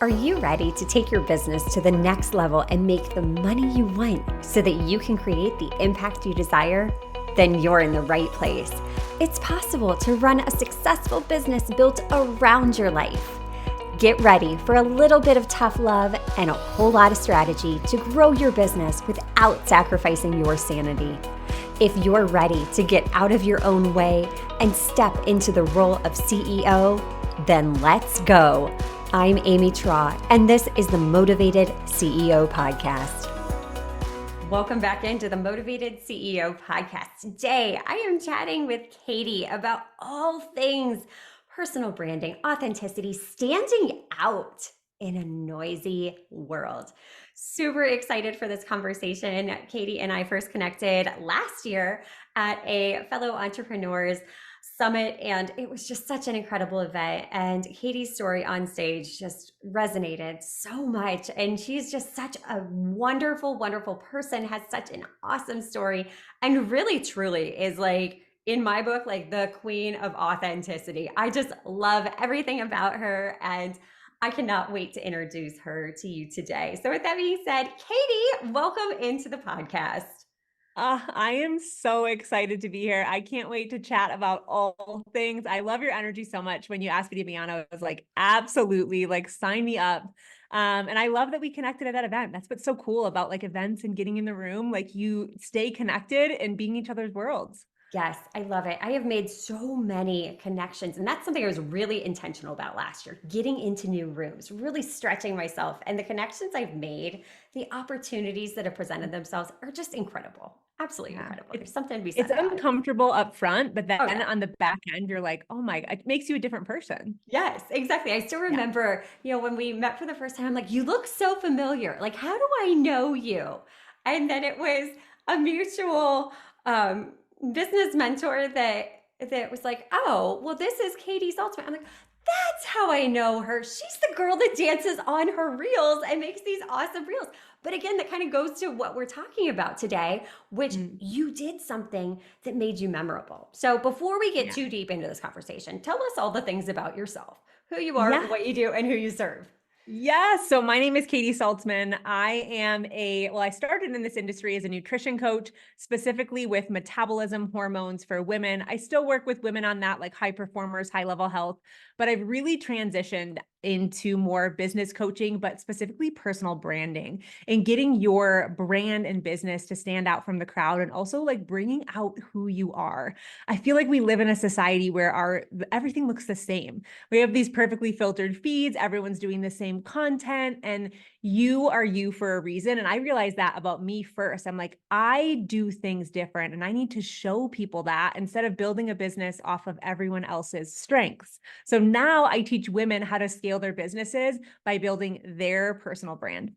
Are you ready to take your business to the next level and make the money you want so that you can create the impact you desire? Then you're in the right place. It's possible to run a successful business built around your life. Get ready for a little bit of tough love and a whole lot of strategy to grow your business without sacrificing your sanity. If you're ready to get out of your own way and step into the role of CEO, then let's go. I'm Amy Traw, and this is the Motivated CEO Podcast. Welcome back into the Motivated CEO Podcast. Today, I am chatting with Katy about all things personal branding, authenticity, standing out in a noisy world. Super excited for this conversation. Katy and I first connected last year at a fellow entrepreneurs summit, and it was just such an incredible event. And Katy's story on stage just resonated so much. And she's just such a wonderful, wonderful person, has such an awesome story, and really, truly is like, in my book, like the queen of authenticity. I just love everything about her, and I cannot wait to introduce her to you today. So with that being said, Katy, welcome into the podcast. I am so excited to be here. I can't wait to chat about all things. I love your energy so much. When you asked me to be on, I was like, absolutely, like sign me up. And I love that we connected at that event. That's what's so cool about like events and getting in the room. Like you stay connected and being each other's worlds. Yes, I love it. I have made so many connections, and that's something I was really intentional about last year, getting into new rooms, really stretching myself. And the connections I've made, the opportunities that have presented themselves are just incredible. Absolutely Yeah. incredible. There's something to be It's said about it. uncomfortable up front, but Oh, then yeah. on the back end, you're like, oh my, it makes you a different person. Yes, exactly. I still Yeah. remember, when we met for the first time, I'm like, you look so familiar. Like, how do I know you? And then it was a mutual um, business mentor that was like, oh, well, this is Katy Saltsman. I'm like, that's how I know her. She's the girl that dances on her reels and makes these awesome reels. But again, that kind of goes to what we're talking about today, which Mm, you did something that made you memorable. So before we get yeah. too deep into this conversation, tell us all the things about yourself, who you are, Yeah. what you do, and who you serve. Yes. So my name is Katy Saltsman. I started in this industry as a nutrition coach, specifically with metabolism hormones for women. I still work with women on that, like high performers, high level health, but I've really transitioned into more business coaching, but specifically personal branding and getting your brand and business to stand out from the crowd and also like bringing out who you are. I feel like we live in a society where everything looks the same. We have these perfectly filtered feeds. Everyone's doing the same content, and you are you for a reason. And I realized that about me first. I'm like, I do things different, and I need to show people that instead of building a business off of everyone else's strengths. So now I teach women how to scale their businesses by building their personal brand.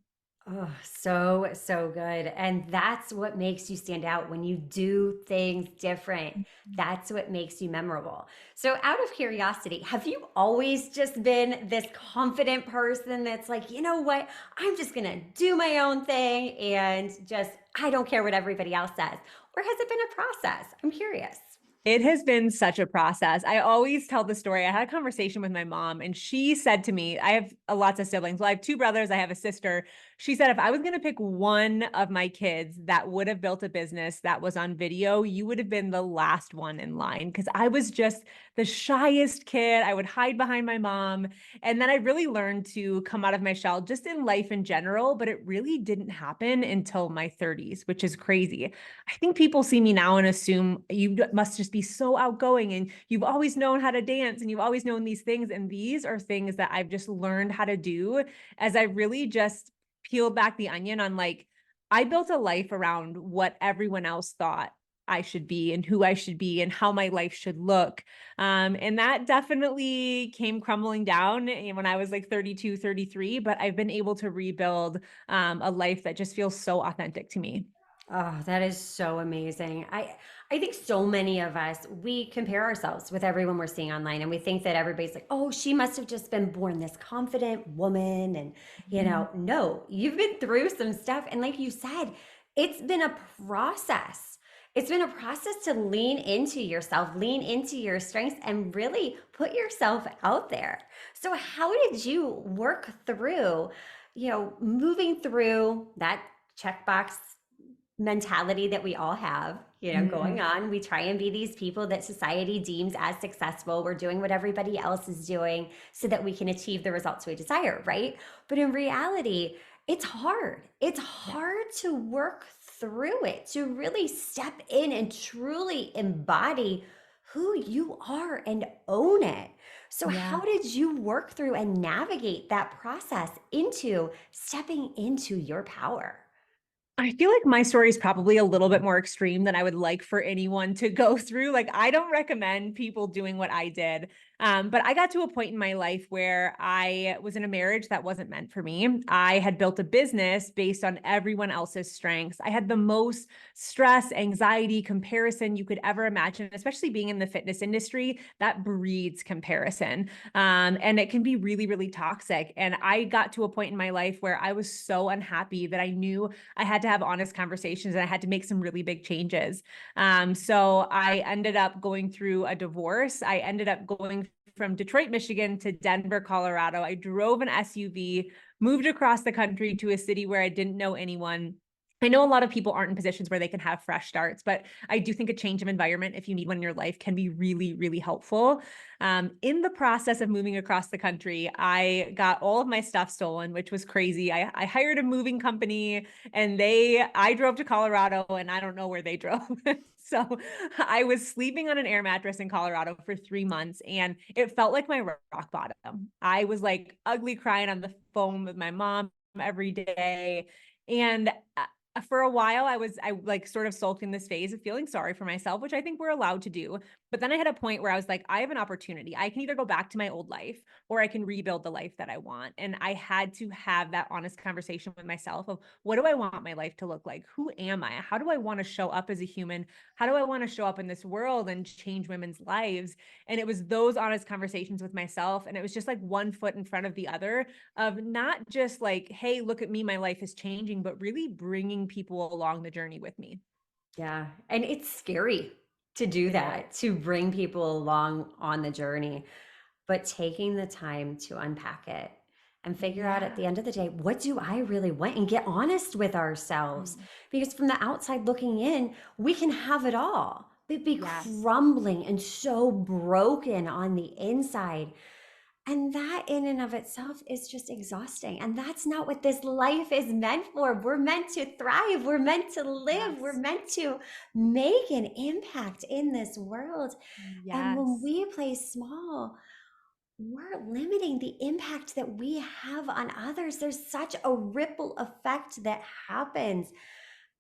Oh, so, so good. And that's what makes you stand out when you do things different. That's what makes you memorable. So, out of curiosity, have you always just been this confident person that's like, you know what? I'm just going to do my own thing and just, I don't care what everybody else says. Or has it been a process? I'm curious. It has been such a process. I always tell the story. I had a conversation with my mom, and she said to me, I have lots of siblings. Well, I have two brothers, I have a sister. She said, if I was going to pick one of my kids that would have built a business that was on video, you would have been the last one in line. Because I was just the shyest kid. I would hide behind my mom. And then I really learned to come out of my shell just in life in general, but it really didn't happen until my 30s, which is crazy. I think people see me now and assume you must just be so outgoing and you've always known how to dance and you've always known these things. And these are things that I've just learned how to do as I really just peeled back the onion on like, I built a life around what everyone else thought I should be and who I should be and how my life should look. And that definitely came crumbling down when I was like 32, 33, but I've been able to rebuild a life that just feels so authentic to me. Oh, that is so amazing. I think so many of us, we compare ourselves with everyone we're seeing online, and we think that everybody's like, "Oh, she must have just been born this confident woman." And no, you've been through some stuff, and like you said, it's been a process. It's been a process to lean into yourself, lean into your strengths, and really put yourself out there. So, how did you work through, moving through that checkbox mentality that we all have, going Mm, on? We try and be these people that society deems as successful. We're doing what everybody else is doing so that we can achieve the results we desire, right? But in reality, it's hard. It's yeah. hard to work through it, to really step in and truly embody who you are and own it. So, Yeah. how did you work through and navigate that process into stepping into your power? I feel like my story is probably a little bit more extreme than I would like for anyone to go through. Like, I don't recommend people doing what I did. But I got to a point in my life where I was in a marriage that wasn't meant for me. I had built a business based on everyone else's strengths. I had the most stress, anxiety, comparison you could ever imagine, especially being in the fitness industry that breeds comparison. And it can be really, really toxic. And I got to a point in my life where I was so unhappy that I knew I had to have honest conversations and I had to make some really big changes. So I ended up going through a divorce. I ended up going from Detroit, Michigan to Denver, Colorado. I drove an SUV, moved across the country to a city where I didn't know anyone. I know a lot of people aren't in positions where they can have fresh starts, but I do think a change of environment, if you need one in your life, can be really, really helpful. In the process of moving across the country, I got all of my stuff stolen, which was crazy. I hired a moving company and I drove to Colorado and I don't know where they drove. So I was sleeping on an air mattress in Colorado for 3 months and it felt like my rock bottom. I was like ugly crying on the phone with my mom every day. And for a while, I like sort of sulked in this phase of feeling sorry for myself, which I think we're allowed to do. But then I had a point where I was like, I have an opportunity. I can either go back to my old life or I can rebuild the life that I want. And I had to have that honest conversation with myself of what do I want my life to look like? Who am I? How do I want to show up as a human? How do I want to show up in this world and change women's lives? And it was those honest conversations with myself. And it was just like one foot in front of the other of not just like, hey, look at me, my life is changing, but really bringing people along the journey with me. Yeah. And it's scary to do It is. that, to bring people along on the journey, but taking the time to unpack it and figure out at Yeah. the end of the day, what do I really want? And get honest with ourselves. Mm. Because from the outside looking in, we can have it all, but be Yes, crumbling and so broken on the inside. And that in and of itself is just exhausting. And that's not what this life is meant for. We're meant to thrive. We're meant to live. We're yes, meant to make an impact in this world. And when yes. we play small, we're limiting the impact that we have on others. There's such a ripple effect that happens.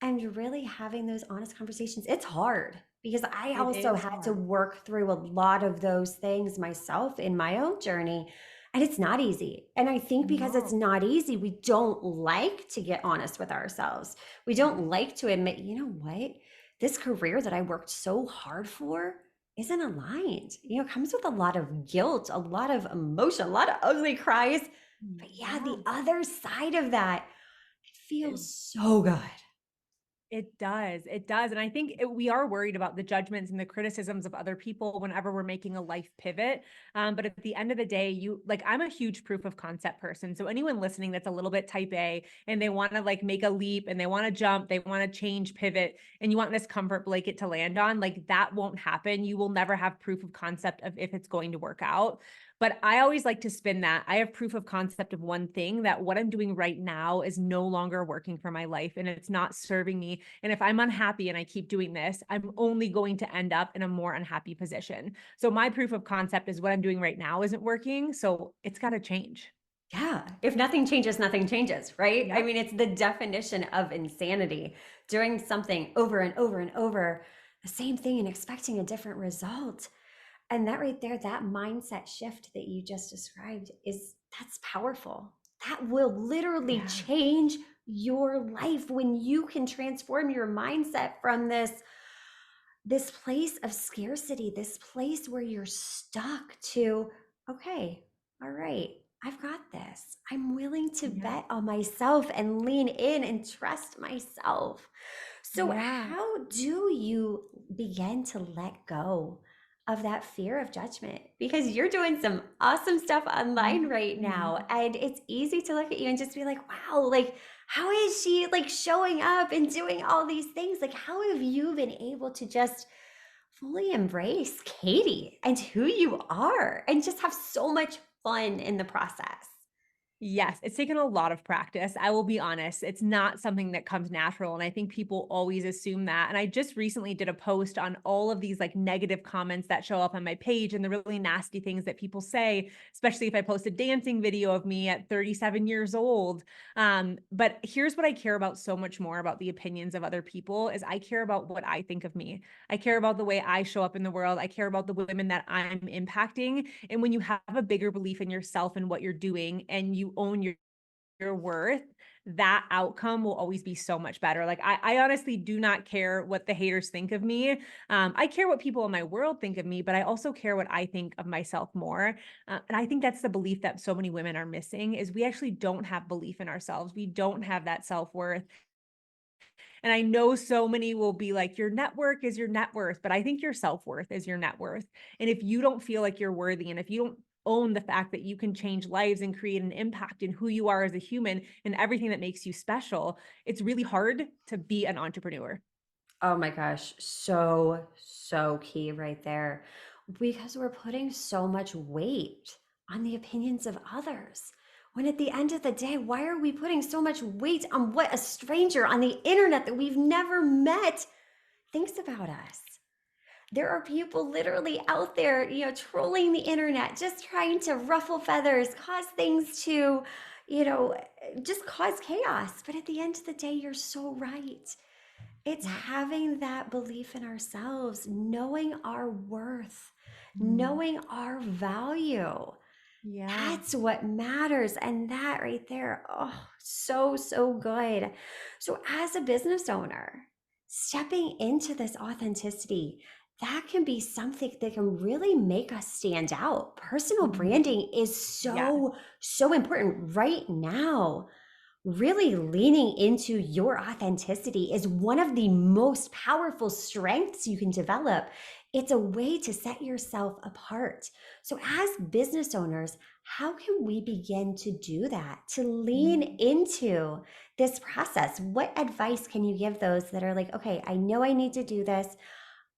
And really having those honest conversations, it's hard because I It also is had to hard. work through a lot of those things myself in my own journey. And it's not easy. And I think because it's No. not easy, we don't like to get honest with ourselves. We don't Mm. like to admit, you know what? This career that I worked so hard for isn't aligned. It comes with a lot of guilt, a lot of emotion, a lot of ugly cries. But yeah, Yeah. the other side of that, it It feels so good. It does. It does. And I think we are worried about the judgments and the criticisms of other people whenever we're making a life pivot. But at the end of the day, I'm a huge proof of concept person. So anyone listening that's a little bit type A and they want to like make a leap and they want to jump, they want to change, pivot, and you want this comfort blanket to land on, like that won't happen. You will never have proof of concept of if it's going to work out. But I always like to spin that. I have proof of concept of one thing that what I'm doing right now is no longer working for my life and it's not serving me. And if I'm unhappy and I keep doing this, I'm only going to end up in a more unhappy position. So my proof of concept is what I'm doing right now isn't working. So it's got to change. Yeah. If nothing changes, nothing changes, right? I Yep. mean, it's the definition of insanity. Doing something over and over and over, the same thing and expecting a different result. And that right there, that mindset shift that you just described that's powerful. That will literally Yeah. change your life when you can transform your mindset from this place of scarcity, this place where you're stuck to, okay, all right, I've got this. I'm willing to Yeah. bet on myself and lean in and trust myself. So, Yeah. how do you begin to let go of that fear of judgment? Because you're doing some awesome stuff online right now. Mhm. And it's easy to look at you and just be like, wow, like, how is she like showing up and doing all these things? Like, how have you been able to just fully embrace Katy and who you are and just have so much fun in the process? Yes, it's taken a lot of practice. I will be honest. It's not something that comes natural. And I think people always assume that. And I just recently did a post on all of these like negative comments that show up on my page and the really nasty things that people say, especially if I post a dancing video of me at 37 years old. But here's what I care about so much more about the opinions of other people is I care about what I think of me. I care about the way I show up in the world. I care about the women that I'm impacting. And when you have a bigger belief in yourself and what you're doing and you own your worth, that outcome will always be so much better. Like I honestly do not care what the haters think of me. I care what people in my world think of me, but I also care what I think of myself more. And I think that's the belief that so many women are missing is we actually don't have belief in ourselves. We don't have that self-worth. And I know so many will be like, your network is your net worth, but I think your self worth is your net worth. And if you don't feel like you're worthy, and if you don't own the fact that you can change lives and create an impact in who you are as a human and everything that makes you special, it's really hard to be an entrepreneur. Oh my gosh, so, so key right there. Because we're putting so much weight on the opinions of others. When at the end of the day, why are we putting so much weight on what a stranger on the internet that we've never met thinks about us? There are people literally out there, trolling the internet, just trying to ruffle feathers, cause things to, you know, just cause chaos. But at the end of the day, you're so right. It's Yeah. having that belief in ourselves, knowing our worth, Mhm. knowing our value. Yeah. That's what matters. And that right there, oh, so, so good. So, as a business owner, stepping into this authenticity, that can be something that can really make us stand out. Personal Mhm. branding is Yeah. so, so important right now. Really leaning into your authenticity is one of the most powerful strengths you can develop. It's a way to set yourself apart. So, as business owners, how can we begin to do that, to lean Mhm. into this process? What advice can you give those that are like, okay, I know I need to do this.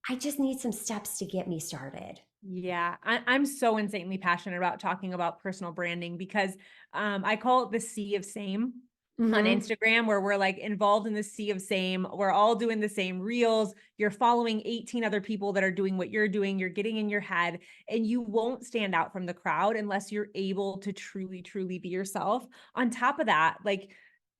I just need some steps to get me started? Yeah, I'm so insanely passionate about talking about personal branding because I call it the sea of same on Hmm. Instagram, where we're like involved in the sea of same. We're all doing the same reels. You're following 18 other people that are doing what you're doing. You're getting in your head, and you won't stand out from the crowd unless you're able to truly, truly be yourself. On top of that, like,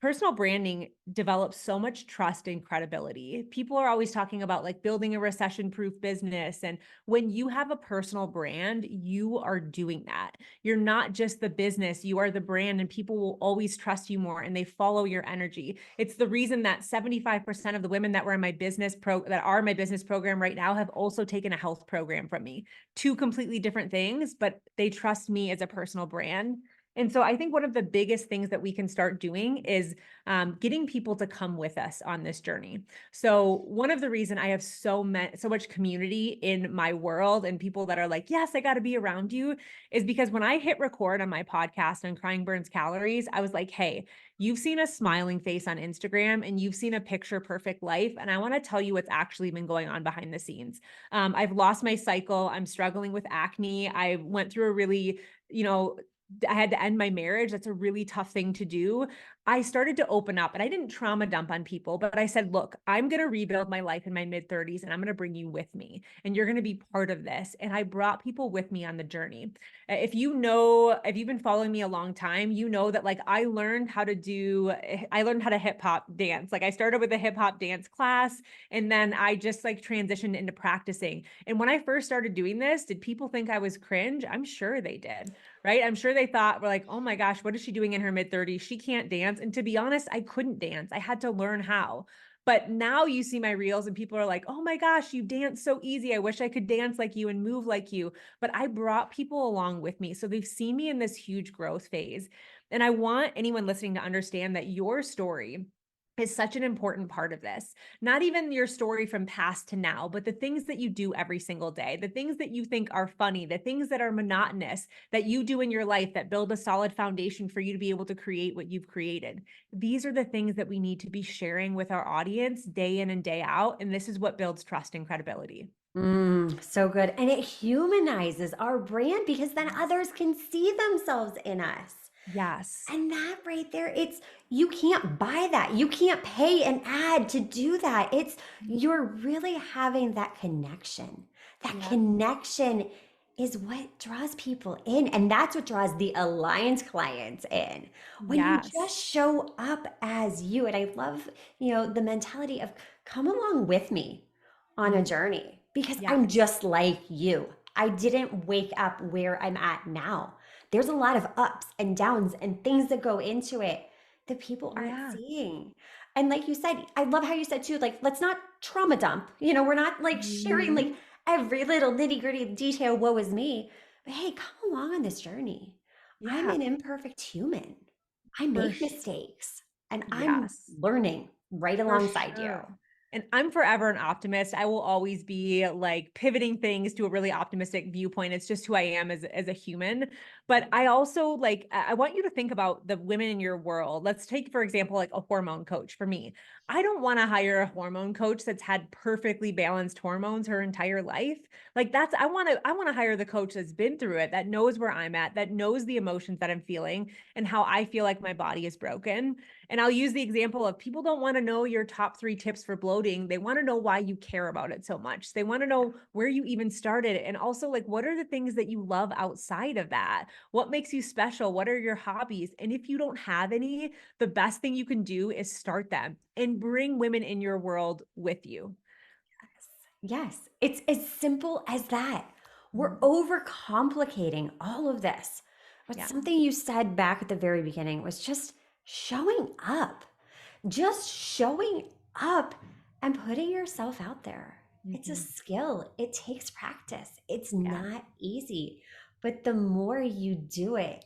personal branding develops so much trust and credibility. People are always talking about like building a recession proof business, and when you have a personal brand, you are doing that. You're not just the business, you are the brand, and people will always trust you more and they follow your energy. It's the reason that 75% of the women that were in my that are my business program right now have also taken a health program from me. Two completely different things, but they trust me as a personal brand. And so I think one of the biggest things that we can start doing is getting people to come with us on this journey. So one of the reason I have so much community in my world and people that are like, yes, I got to be around you, is because when I hit record on my podcast on Crying Burns Calories, I was like, hey, you've seen a smiling face on Instagram and you've seen a picture perfect life. And I want to tell you what's actually been going on behind the scenes. I've lost my cycle. I'm struggling with acne. I went through a really, you know, I had to end my marriage. That's a really tough thing to do. I started to open up and I didn't trauma dump on people, but I said, look, I'm going to rebuild my life in my mid 30s and I'm going to bring you with me and you're going to be part of this. And I brought people with me on the journey. If you've been following me a long time, you know that like I learned how to hip hop dance. Like I started with a hip hop dance class and then I just like transitioned into practicing. And when I first started doing this, did people think I was cringe? I'm sure they did, right? I'm sure they thought, we're like, oh my gosh, what is she doing in her mid 30s? She can't dance. And to be honest, I couldn't dance. I had to learn how. But now you see my reels and people are like, oh my gosh, you dance so easy. I wish I could dance like you and move like you. But I brought people along with me. So they've seen me in this huge growth phase. And I want anyone listening to understand that your story is such an important part of this. Not even your story from past to now, but the things that you do every single day, the things that you think are funny, the things that are monotonous that you do in your life that build a solid foundation for you to be able to create what you've created. These are the things that we need to be sharing with our audience day in and day out. And this is what builds trust and credibility. So good. And it humanizes our brand because then Yes. others can see themselves in us. Yes. And that right there, it's you can't buy that. You can't pay an ad to do that. It's you're really having that connection. That Yep. connection is what draws people in. And that's what draws the aligned clients in. When you Yes. just show up as you. And I love, the mentality of come along with me on a Mhm. journey because I'm Yes. just like you. I didn't wake up where I'm at now. There's a lot of ups and downs and things that go into it that people aren't Yeah. seeing. And like you said, I love how you said too, like, let's not trauma dump. We're not like sharing like Mhm. every little nitty gritty detail, woe is me. But hey, come along on this journey. I'm Yeah. an imperfect human. I For make sure. mistakes and I'm Yes. learning right For alongside you. sure. And I'm forever an optimist. I will always be like pivoting things to a really optimistic viewpoint. It's just who I am as a human. But I also like I want you to think about the women in your world. Let's take for example like a hormone coach for me. I don't want to hire a hormone coach that's had perfectly balanced hormones her entire life. Like that's I want to hire the coach that's been through it, that knows where I'm at, that knows the emotions that I'm feeling and how I feel like my body is broken. And I'll use the example of people don't want to know your top 3 tips for bloating. They want to know why you care about it so much. They want to know where you even started. And also, like, what are the things that you love outside of that? What makes you special? What are your hobbies? And if you don't have any, the best thing you can do is start them and bring women in your world with you. Yes, it's as simple as that. We're Mhm. overcomplicating all of this. But Yeah. something you said back at the very beginning was just showing up. Just showing up and putting yourself out there. It's a Mhm. skill. It takes practice. It's Yeah. not easy. But the more you do it,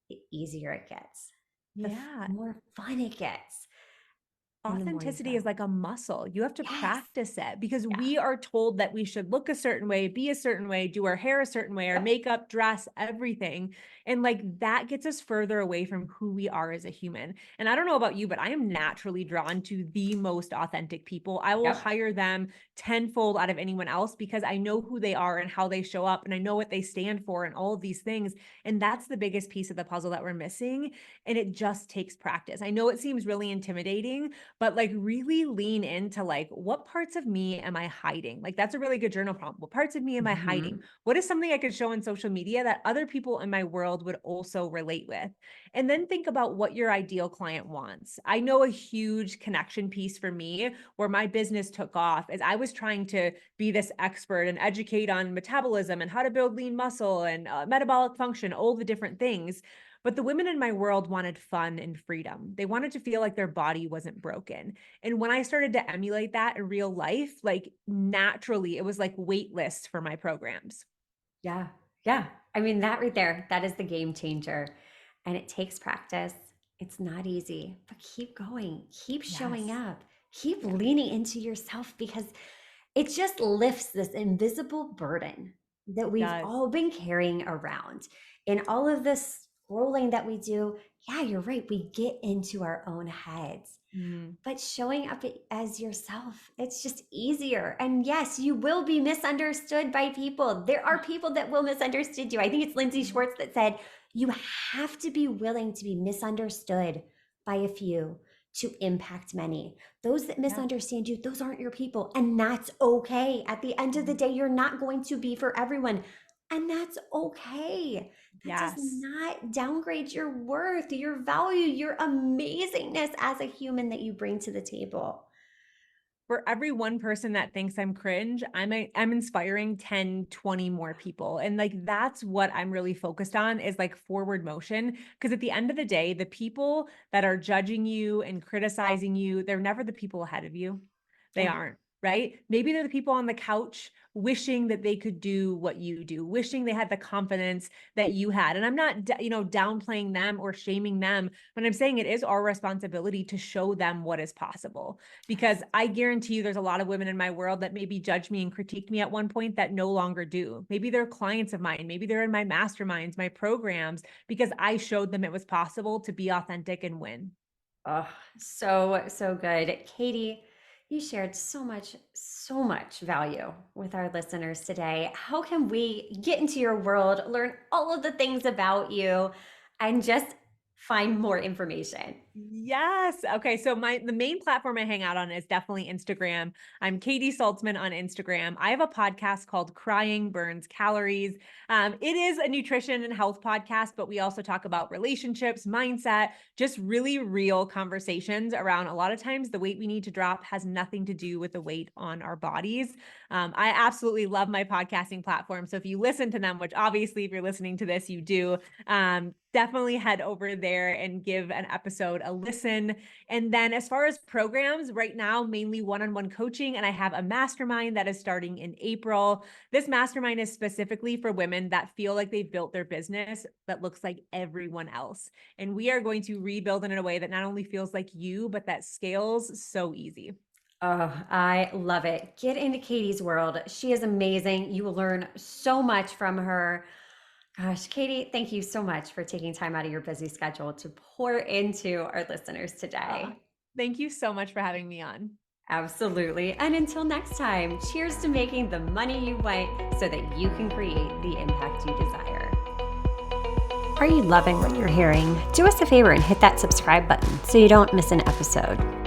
the easier it gets. The Yeah. more fun it gets. And the more you Authenticity is grow. like a muscle. You have to Yes. practice it because Yeah. we are told that we should look a certain way, be a certain way, do our hair a certain way, our Yep. makeup, dress, everything. And like that gets us further away from who we are as a human. And I don't know about you, but I am naturally drawn to the most authentic people. I will Yep. hire them tenfold out of anyone else because I know who they are and how they show up and I know what they stand for and all of these things. And that's the biggest piece of the puzzle that we're missing. And it just takes practice. I know it seems really intimidating, but like really lean into like what parts of me am I hiding? Like that's a really good journal prompt. What parts of me am I hiding? Mhm. What is something I could show on social media that other people in my world would also relate with? And then think about what your ideal client wants. I know a huge connection piece for me where my business took off is I was trying to be this expert and educate on metabolism and how to build lean muscle and metabolic function, all the different things. But the women in my world wanted fun and freedom. They wanted to feel like their body wasn't broken. And when I started to emulate that in real life, like naturally, it was like wait lists for my programs. Yeah. Yeah. I mean, that right there, that is the game changer. And it takes practice. It's not easy, but keep going, keep showing Yes. up, keep Yeah. leaning into yourself because it just lifts this invisible burden that It we've does. all been carrying around. In all of this scrolling that we do, yeah, you're right. We get into our own heads. Mm. But showing up as yourself, it's just easier. And yes, you will be misunderstood by people. There are people that will misunderstand you. I think it's Lindsay Mhm. Schwartz that said, you have to be willing to be misunderstood by a few to impact many. Those that Yeah. misunderstand you, those aren't your people. And that's okay. At the end of the Mhm. day, you're not going to be for everyone. And that's okay. That does Yes. not downgrade your worth, your value, your amazingness as a human that you bring to the table. For every one person that thinks I'm cringe, I'm inspiring 10, 20 more people. And like that's what I'm really focused on is like forward motion. Because at the end of the day, the people that are judging you and criticizing you, they're never the people ahead of you. They Yeah. aren't. right? Maybe they're the people on the couch wishing that they could do what you do, wishing they had the confidence that you had. And I'm not, downplaying them or shaming them, but I'm saying it is our responsibility to show them what is possible. Because I guarantee you there's a lot of women in my world that maybe judged me and critiqued me at one point that no longer do. Maybe they're clients of mine. Maybe they're in my masterminds, my programs, because I showed them it was possible to be authentic and win. Oh, so good. Katy, you shared so much value with our listeners today. How can we get into your world, learn all of the things about you, and just find more information? Yes. Okay. So the main platform I hang out on is definitely Instagram. I'm Katy Saltsman on Instagram. I have a podcast called Crying Burns Calories. It is a nutrition and health podcast, but we also talk about relationships, mindset, just really real conversations around a lot of times the weight we need to drop has nothing to do with the weight on our bodies. I absolutely love my podcasting platform. So if you listen to them, which obviously if you're listening to this, you do, definitely head over there and give an episode a listen. And then as far as programs, right now, mainly one-on-one coaching, and I have a mastermind that is starting in April. This mastermind is specifically for women that feel like they've built their business that looks like everyone else. And we are going to rebuild it in a way that not only feels like you, but that scales so easy. Oh, I love it. Get into Katy's world. She is amazing. You will learn so much from her. Gosh, Katy, thank you so much for taking time out of your busy schedule to pour into our listeners today. Thank you so much for having me on. Absolutely. And until next time, cheers to making the money you want so that you can create the impact you desire. Are you loving what you're hearing? Do us a favor and hit that subscribe button so you don't miss an episode.